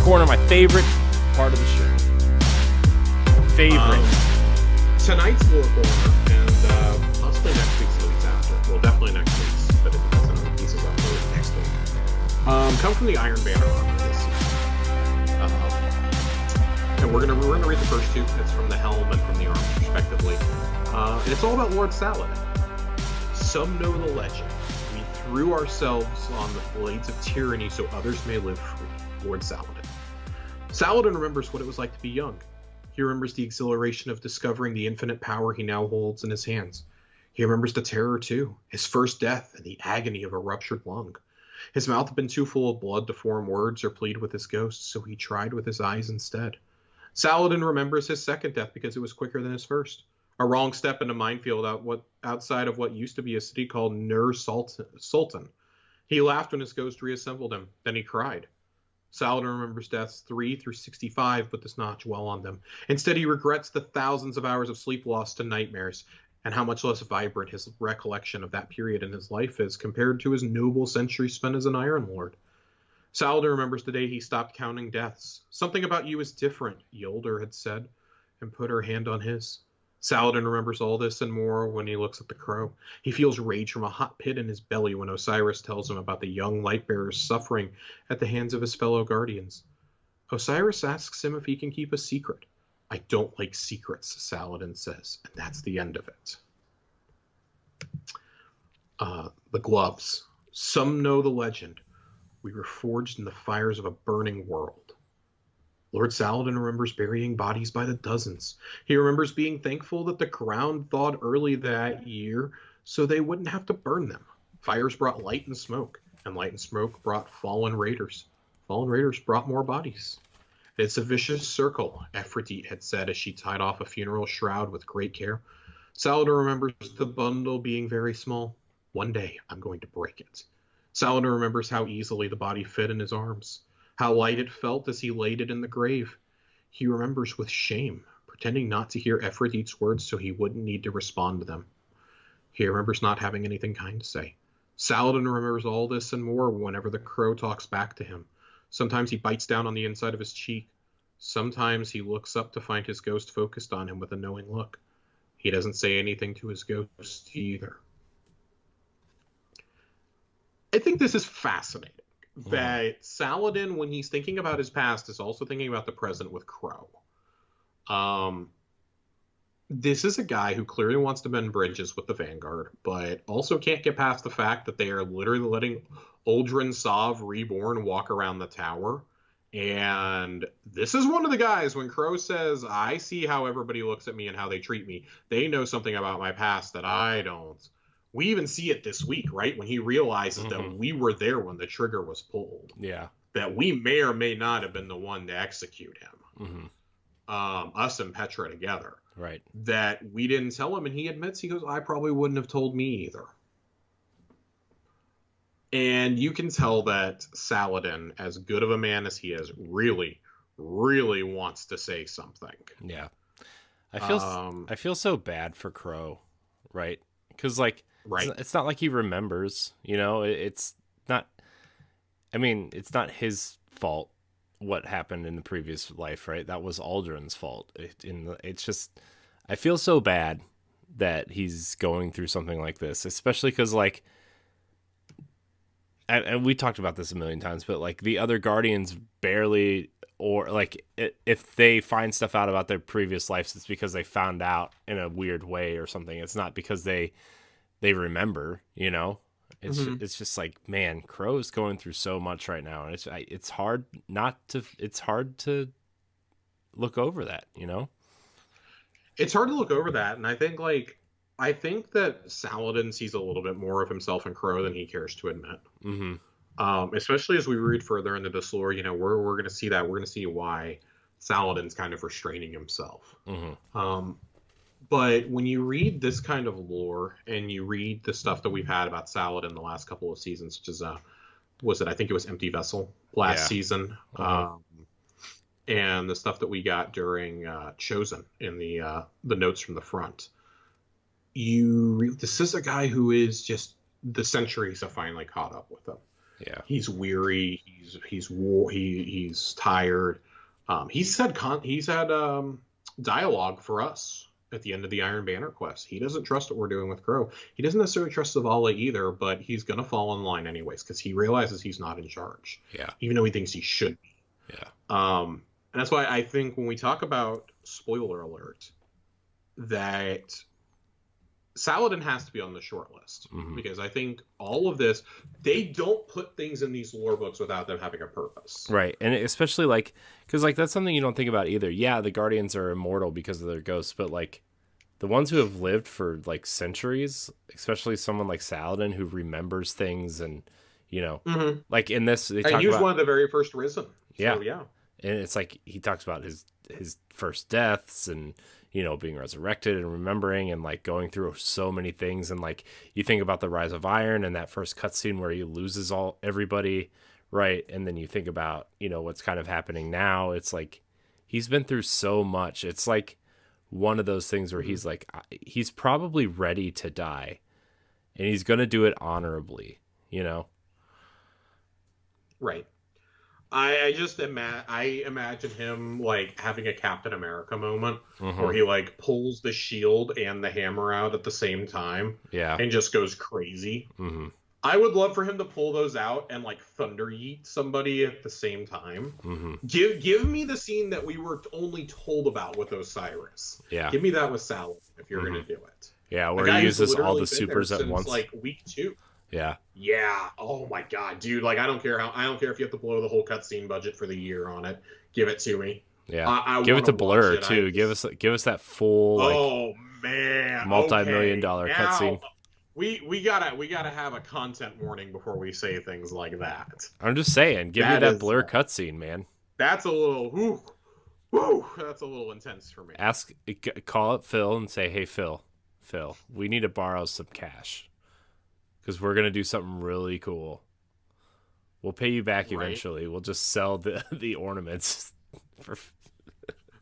corner, my favorite part of the show. Favorite. Tonight's lore corner, and possibly next week's and the week's after. Well, definitely next week's, but it depends on how the pieces upload next week. Come from the Iron Banner armor this season. And we're gonna read the first two. It's from the Helm and from the arms, respectively. And it's all about Lord Saladin. Some know the legend. We threw ourselves on the blades of tyranny so others may live free. Lord Saladin. Saladin remembers what it was like to be young. He remembers the exhilaration of discovering the infinite power he now holds in his hands. He remembers the terror, too, his first death and the agony of a ruptured lung. His mouth had been too full of blood to form words or plead with his ghost, so he tried with his eyes instead. Saladin remembers his second death because it was quicker than his first. A wrong step in a minefield outside of what used to be a city called Nur Sultan. He laughed when his ghost reassembled him. Then he cried. Saladin remembers deaths 3 through 65, but does not dwell on them. Instead, he regrets the thousands of hours of sleep lost to nightmares, and how much less vibrant his recollection of that period in his life is compared to his noble centuries spent as an Iron Lord. Saladin remembers the day he stopped counting deaths. Something about you is different, Yolder had said, and put her hand on his. Saladin remembers all this and more when he looks at the crow. He feels rage from a hot pit in his belly when Osiris tells him about the young Lightbearers suffering at the hands of his fellow guardians. Osiris asks him if he can keep a secret. I don't like secrets, Saladin says, and that's the end of it. The gloves. Some know the legend. We were forged in the fires of a burning world. Lord Saladin remembers burying bodies by the dozens. He remembers being thankful that the ground thawed early that year so they wouldn't have to burn them. Fires brought light and smoke brought fallen raiders. Fallen raiders brought more bodies. It's a vicious circle, Ephrodite had said as she tied off a funeral shroud with great care. Saladin remembers the bundle being very small. One day, I'm going to break it. Saladin remembers how easily the body fit in his arms. How light it felt as he laid it in the grave. He remembers with shame, pretending not to hear Ephrodite's words so he wouldn't need to respond to them. He remembers not having anything kind to say. Saladin remembers all this and more whenever the crow talks back to him. Sometimes he bites down on the inside of his cheek. Sometimes he looks up to find his ghost focused on him with a knowing look. He doesn't say anything to his ghost either. I think this is fascinating. That Saladin, when he's thinking about his past, is also thinking about the present with Crow. This is a guy who clearly wants to bend bridges with the Vanguard, but also can't get past the fact that they are literally letting Uldren Sov Reborn walk around the tower. And this is one of the guys, when Crow says, I see how everybody looks at me and how they treat me. They know something about my past that I don't. We even see it this week, right? When he realizes that we were there when the trigger was pulled. Yeah. That we may or may not have been the one to execute him. Us and Petra together. Right. That we didn't tell him, and he admits, he goes, I probably wouldn't have told me either. And you can tell that Saladin, as good of a man as he is, really, really wants to say something. Yeah. I feel so bad for Crow, right? Because, like, right. It's not like he remembers, you know, it's not his fault what happened in the previous life, right? That was Uldren's fault. It's just, I feel so bad that he's going through something like this, especially because, like, and we talked about this a million times, but, like, the other Guardians barely, or, like, if they find stuff out about their previous lives, it's because they found out in a weird way or something. It's not because they remember, you know? It's just like, man, Crow's going through so much right now, and it's hard to look over that, you know? It's hard to look over that, and I think that Saladin sees a little bit more of himself in Crow than he cares to admit. Especially as we read further into this lore, you know, we're going to see that. We're going to see why Saladin's kind of restraining himself. But when you read this kind of lore, and you read the stuff that we've had about Saladin the last couple of seasons, such as, I think it was Empty Vessel last season, and the stuff that we got during Chosen in the notes from the front. This is a guy who is just, the centuries have finally caught up with him. Yeah. He's weary. He's tired. He's had dialogue for us at the end of the Iron Banner quest. He doesn't trust what we're doing with Crow. He doesn't necessarily trust Zavala either, but he's gonna fall in line anyways because he realizes he's not in charge. Yeah. Even though he thinks he should be. Yeah. And that's why I think when we talk about, spoiler alert, that Saladin has to be on the short list, because I think all of this, they don't put things in these lore books without them having a purpose. Right. And especially like, because like that's something you don't think about either. Yeah, the Guardians are immortal because of their ghosts, but like the ones who have lived for like centuries, especially someone like Saladin who remembers things, and you know, like in this, they talk he was about one of the very first risen. Yeah. So, yeah. And it's like he talks about his first deaths, and you know, being resurrected and remembering and like going through so many things. And like you think about the Rise of Iron and that first cutscene where he loses everybody, right? And then you think about, you know, what's kind of happening now. It's like he's been through so much. It's like one of those things where he's like, he's probably ready to die, and he's gonna do it honorably, you know? Right. I just imagine him like having a Captain America moment where he like pulls the shield and the hammer out at the same time, and just goes crazy. I would love for him to pull those out and like thunder yeet somebody at the same time. Give me the scene that we were only told about with Osiris. Yeah, give me that with Saladin if you're gonna do it. Yeah, where he uses all the supers at once, like week 2. Yeah. Yeah. Oh my god, dude! Like I don't care if you have to blow the whole cutscene budget for the year on it. Give it to me. Yeah. I give it to Blur too. Give us that full like. Oh man. Multi-million-dollar cutscene. We gotta have a content warning before we say things like that. I'm just saying, give me that Blur cutscene, man. That's a little that's a little intense for me. Call up Phil and say, hey Phil, we need to borrow some cash. Because we're gonna do something really cool. We'll pay you back eventually. We'll just sell the ornaments.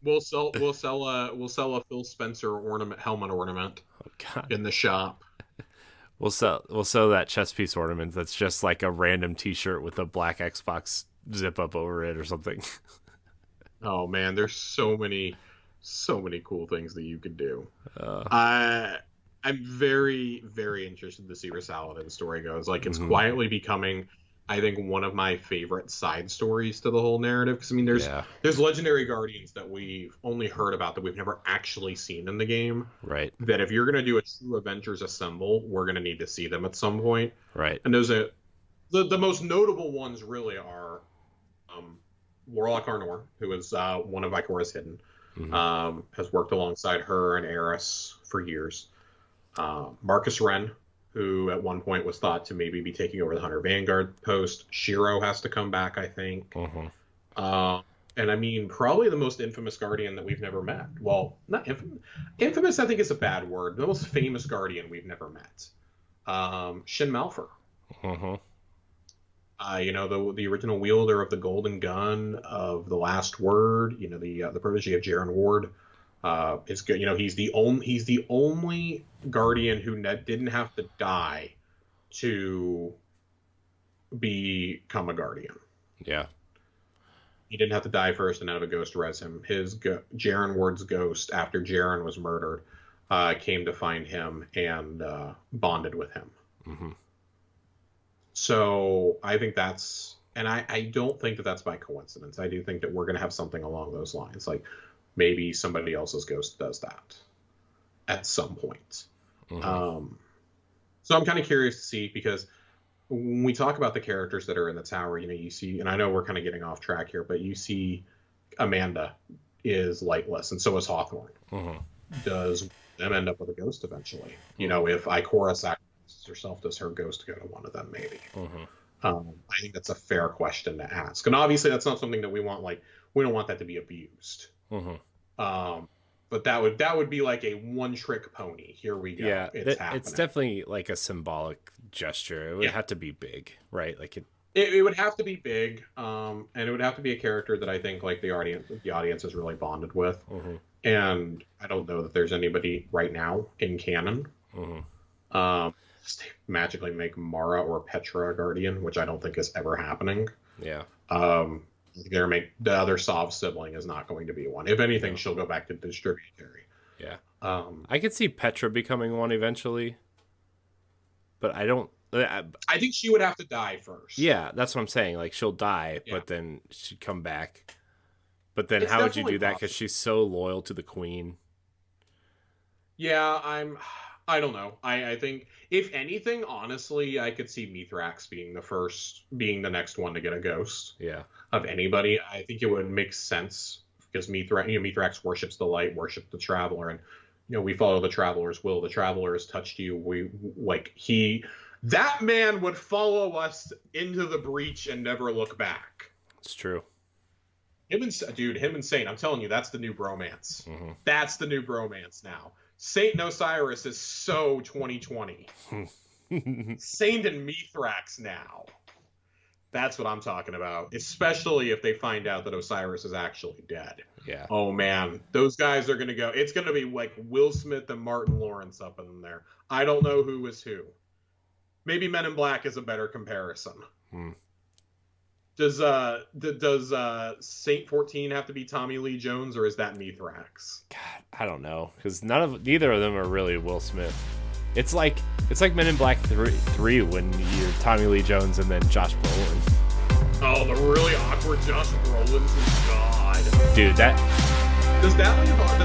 We'll sell a Phil Spencer helmet ornament. Oh, God. In the shop. We'll sell that chest piece ornament that's just like a random T-shirt with a black Xbox zip up over it or something. Oh man, there's so many cool things that you could do. I'm very, very interested to see where Saladin's story goes. Like, it's quietly becoming, I think, one of my favorite side stories to the whole narrative. Because, I mean, there's legendary Guardians that we've only heard about that we've never actually seen in the game. Right. That if you're going to do a true Avengers Assemble, we're going to need to see them at some point. Right. And those the most notable ones really are Warlock Arnor, who is one of Ikora's Hidden. Has worked alongside her and Eris for years. Marcus Wren, who at one point was thought to maybe be taking over the Hunter Vanguard post. Shiro has to come back, I think. And I mean, probably the most infamous Guardian that we've never met. Well, not infamous. Infamous, I think, is a bad word. The most famous Guardian we've never met. Shin Malphur. You know, the original wielder of the Golden Gun, of the Last Word. You know, the protege of Jaren Ward. Is good. You know, he's the only Guardian who didn't have to die to become a Guardian. Yeah. He didn't have to die first and have a ghost res him. Jaren Ward's ghost, after Jaren was murdered, came to find him and bonded with him. So I think that's, and I don't think that that's by coincidence. I do think that we're going to have something along those lines. Like, maybe somebody else's ghost does that at some point. So I'm kind of curious to see, because when we talk about the characters that are in the tower, you know, you see, and I know we're kind of getting off track here, but you see Amanda is lightless, and so is Hawthorne. Does them end up with a ghost eventually? You know, if Ikora sacrifices herself, does her ghost go to one of them maybe? I think that's a fair question to ask. And obviously that's not something that we want, like, we don't want that to be abused. But that would be like a one-trick pony. Here we go. Yeah, it's happening. It's definitely like a symbolic gesture. It would have to be big, right? Like it would have to be big, and it would have to be a character that I think like the audience is really bonded with. And I don't know that there's anybody right now in canon. they magically make Mara or Petra a guardian, which I don't think is ever happening. Yeah. The other Sov sibling is not going to be one. If anything, she'll go back to distributary. Yeah. I could see Petra becoming one eventually, but I don't. I think she would have to die first. Yeah, that's what I'm saying. Like, she'll die, but then she'd come back. But then how would you do that? Because she's so loyal to the queen. Yeah, I don't know. I think, if anything, honestly, I could see Mithrax being the next one to get a ghost. Yeah. Of anybody. I think it would make sense because Mithrax worships the light, worships the Traveler, and we follow the Traveler's will. The Traveler has touched you. That man would follow us into the breach and never look back. It's true. Him and Saint, I'm telling you, that's the new bromance. Mm-hmm. That's the new bromance now. Saint and Osiris is so 2020. Saint and Mithrax now. That's what I'm talking about. Especially if they find out that Osiris is actually dead. Yeah. Oh, man. Those guys are going to go. It's going to be like Will Smith and Martin Lawrence up in there. I don't know who is who. Maybe Men in Black is a better comparison. Does Saint 14 have to be Tommy Lee Jones, or is that Mithrax? God, I don't know, because neither of them are really Will Smith. It's like Men in Black 3 when you're Tommy Lee Jones and then Josh Brolin. Oh, the really awkward Josh Brolin. God, dude, that does that leave our